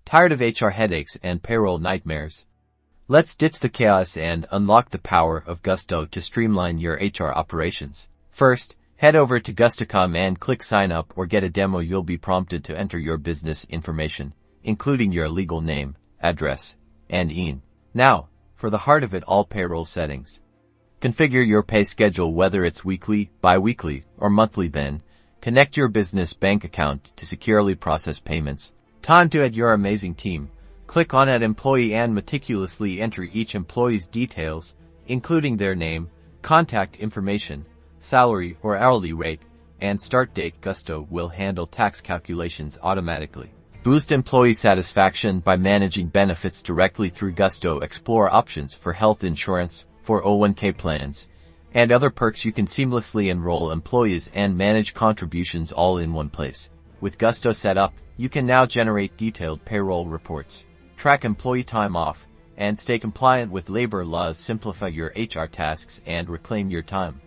Tired of HR headaches and payroll nightmares? Let's ditch the chaos and unlock the power of Gusto to streamline your HR operations. First, head over to Gusto.com and click sign up or get a demo. You'll be prompted to enter your business information, including your legal name, address, and EIN. Now, for the heart of it all, payroll settings. Configure your pay schedule, whether it's weekly, bi-weekly, or monthly. Then, connect your business bank account to securely process payments. Time to add your amazing team. Click on Add Employee and meticulously enter each employee's details, including their name, contact information, salary or hourly rate, and start date. Gusto will handle tax calculations automatically. Boost employee satisfaction by managing benefits directly through Gusto. Explore options for health insurance, 401k plans, and other perks. You can seamlessly enroll employees and manage contributions all in one place. With Gusto set up, you can now generate detailed payroll reports, track employee time off, and stay compliant with labor laws. Simplify your HR tasks and reclaim your time.